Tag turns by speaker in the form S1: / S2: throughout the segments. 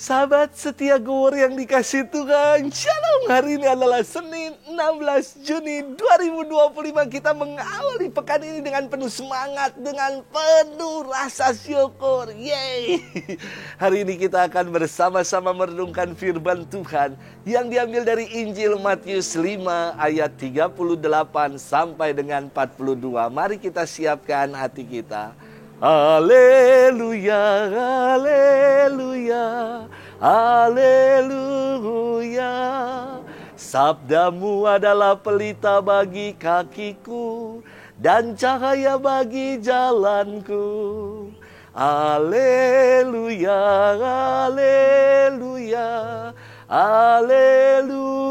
S1: Sahabat setia Gowor yang dikasih Tuhan, Shalom. Hari ini adalah Senin 16 Juni 2025. Kita mengawali pekan ini dengan penuh semangat, dengan penuh rasa syukur. Yeay. Hari ini kita akan bersama-sama merenungkan firman Tuhan yang diambil dari Injil Matius 5 ayat 38 sampai dengan 42. Mari kita siapkan hati kita. Haleluya, haleluya, haleluya. Sabdamu adalah pelita bagi kakiku dan cahaya bagi jalanku. Haleluya, haleluya, haleluya.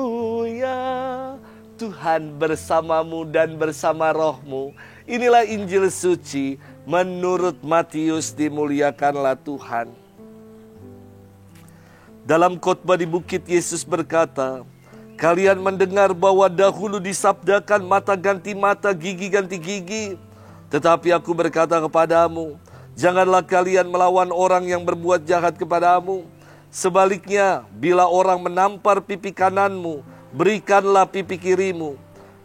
S1: Tuhan bersamamu dan bersama rohmu. Inilah Injil suci menurut Matius. Dimuliakanlah Tuhan. Dalam khotbah di bukit, Yesus berkata, kalian mendengar bahwa dahulu disabdakan mata ganti mata, gigi ganti gigi. Tetapi aku berkata kepadamu, janganlah kalian melawan orang yang berbuat jahat kepadamu. Sebaliknya, bila orang menampar pipi kananmu, berikanlah pipi kirimu.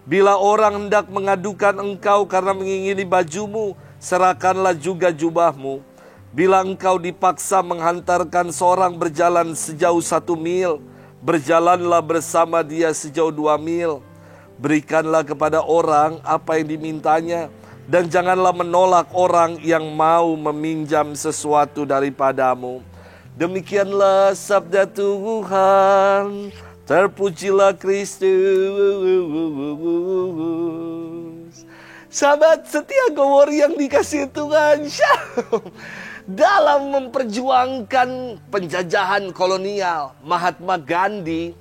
S1: Bila orang hendak mengadukan engkau karena mengingini bajumu, serahkanlah juga jubahmu. Bila engkau dipaksa menghantarkan seorang berjalan sejauh 1 mil, berjalanlah bersama dia sejauh 2 mil. Berikanlah kepada orang apa yang dimintanya, dan janganlah menolak orang yang mau meminjam sesuatu daripadamu. Demikianlah sabda Tuhan. Terpujilah Kristus. Sahabat setia Gowor yang dikasihi Tuhan, Shalom. Dalam memperjuangkan penjajahan kolonial, Mahatma Gandhi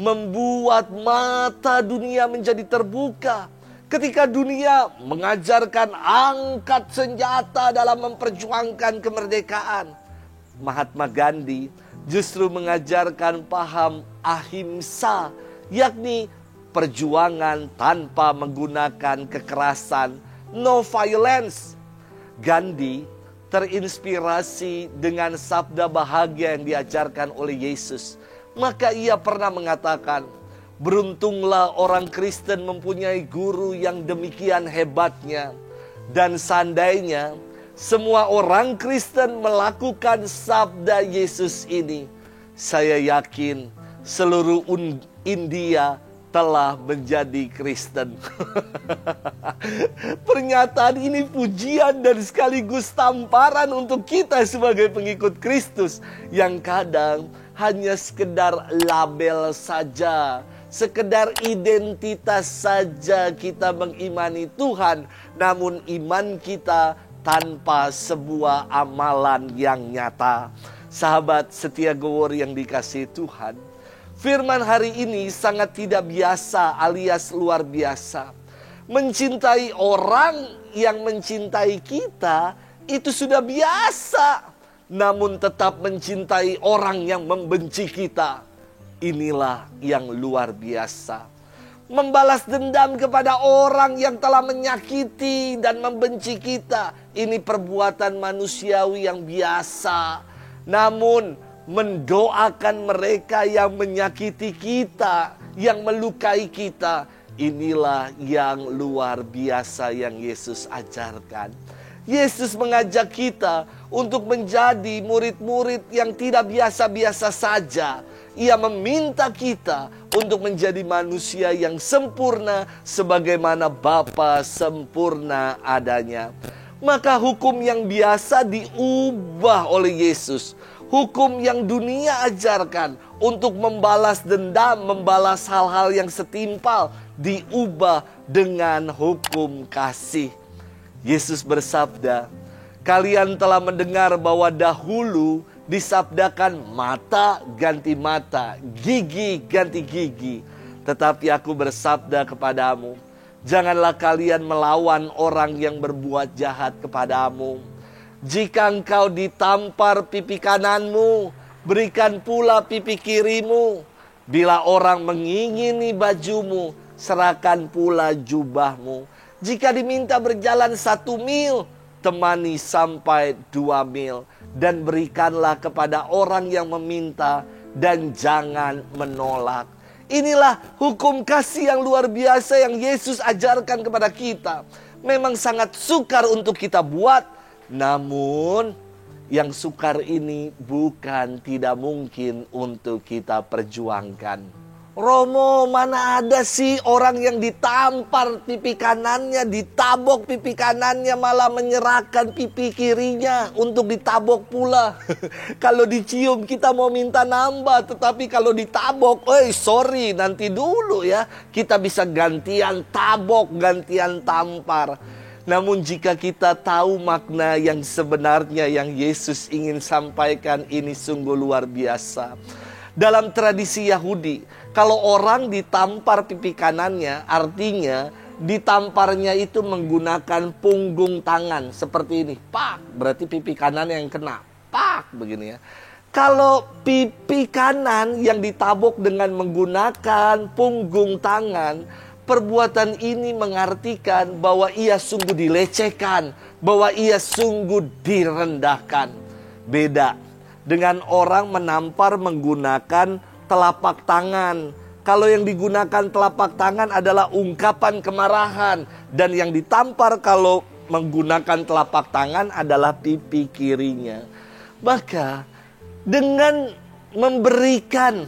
S1: membuat mata dunia menjadi terbuka. Ketika dunia mengajarkan angkat senjata dalam memperjuangkan kemerdekaan, Mahatma Gandhi justru mengajarkan paham ahimsa, yakni perjuangan tanpa menggunakan kekerasan, no violence. Gandhi terinspirasi dengan sabda bahagia yang diajarkan oleh Yesus. Maka ia pernah mengatakan, beruntunglah orang Kristen mempunyai guru yang demikian hebatnya. Dan seandainya semua orang Kristen melakukan sabda Yesus ini, saya yakin seluruh India telah menjadi Kristen. Pernyataan ini pujian dan sekaligus tamparan untuk kita sebagai pengikut Kristus yang kadang hanya sekedar label saja, sekedar identitas saja kita mengimani Tuhan, namun iman kita tanpa sebuah amalan yang nyata. Sahabat setia Gowor yang dikasihi Tuhan, firman hari ini sangat tidak biasa alias luar biasa. Mencintai orang yang mencintai kita itu sudah biasa, namun tetap mencintai orang yang membenci kita, inilah yang luar biasa. Membalas dendam kepada orang yang telah menyakiti dan membenci kita, ini perbuatan manusiawi yang biasa. Namun mendoakan mereka yang menyakiti kita, yang melukai kita, inilah yang luar biasa yang Yesus ajarkan. Yesus mengajak kita untuk menjadi murid-murid yang tidak biasa-biasa saja. Ia meminta kita untuk menjadi manusia yang sempurna sebagaimana Bapa sempurna adanya. Maka hukum yang biasa diubah oleh Yesus. Hukum yang dunia ajarkan untuk membalas dendam, membalas hal-hal yang setimpal, diubah dengan hukum kasih. Yesus bersabda, kalian telah mendengar bahwa dahulu disabdakan mata ganti mata, gigi ganti gigi. Tetapi aku bersabda kepadamu, janganlah kalian melawan orang yang berbuat jahat kepadamu. Jika engkau ditampar pipi kananmu, berikan pula pipi kirimu. Bila orang mengingini bajumu, serahkan pula jubahmu. Jika diminta berjalan 1 mil, temani sampai 2 mil. dan berikanlah kepada orang yang meminta, dan jangan menolak. Inilah hukum kasih yang luar biasa yang Yesus ajarkan kepada kita. Memang sangat sukar untuk kita buat, namun yang sukar ini bukan tidak mungkin untuk kita perjuangkan. Romo, mana ada sih orang yang ditampar pipi kanannya, ditabok pipi kanannya, malah menyerahkan pipi kirinya untuk ditabok pula. Kalau dicium kita mau minta nambah, tetapi kalau ditabok, sorry, nanti dulu ya. Kita bisa gantian tabok, gantian tampar. Namun jika kita tahu makna yang sebenarnya yang Yesus ingin sampaikan, ini sungguh luar biasa. Dalam tradisi Yahudi, kalau orang ditampar pipi kanannya, artinya ditamparnya itu menggunakan punggung tangan seperti ini. Pak, berarti pipi kanan yang kena. Pak, begini ya. Kalau pipi kanan yang ditabok dengan menggunakan punggung tangan, perbuatan ini mengartikan bahwa ia sungguh dilecehkan, bahwa ia sungguh direndahkan. Beda dengan orang menampar menggunakan telapak tangan. Kalau yang digunakan telapak tangan adalah ungkapan kemarahan, dan yang ditampar kalau menggunakan telapak tangan adalah pipi kirinya. Maka dengan memberikan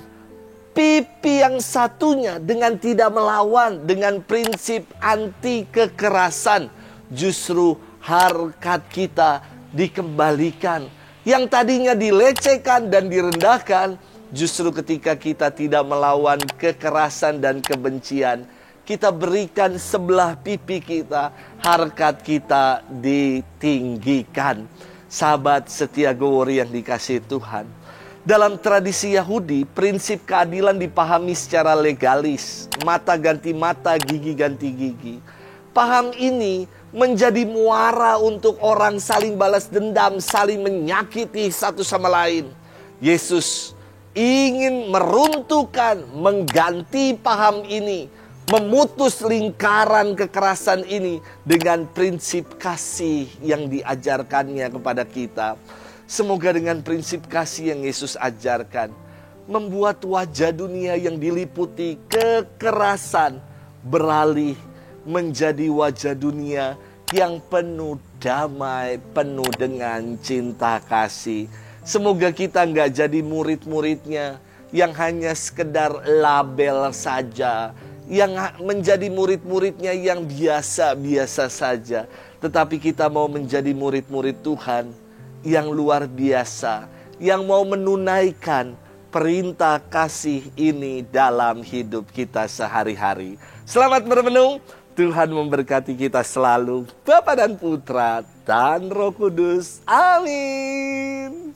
S1: pipi yang satunya dengan tidak melawan, dengan prinsip anti kekerasan, justru harkat kita dikembalikan. Yang tadinya dilecehkan dan direndahkan, justru ketika kita tidak melawan kekerasan dan kebencian, kita berikan sebelah pipi kita, harkat kita ditinggikan. Sahabat setia Gowori yang dikasihi Tuhan, dalam tradisi Yahudi, prinsip keadilan dipahami secara legalis. Mata ganti mata, gigi ganti gigi. Paham ini menjadi muara untuk orang saling balas dendam, saling menyakiti satu sama lain. Yesus ingin meruntuhkan, mengganti paham ini, memutus lingkaran kekerasan ini dengan prinsip kasih yang diajarkannya kepada kita. Semoga dengan prinsip kasih yang Yesus ajarkan, membuat wajah dunia yang diliputi kekerasan beralih menjadi wajah dunia yang penuh damai, penuh dengan cinta kasih. Semoga kita nggak jadi murid-muridnya yang hanya sekedar label saja, yang menjadi murid-muridnya yang biasa-biasa saja. Tetapi kita mau menjadi murid-murid Tuhan yang luar biasa, yang mau menunaikan perintah kasih ini dalam hidup kita sehari-hari. Selamat merenung. Tuhan memberkati kita selalu, Bapa dan Putra dan Roh Kudus. Amin.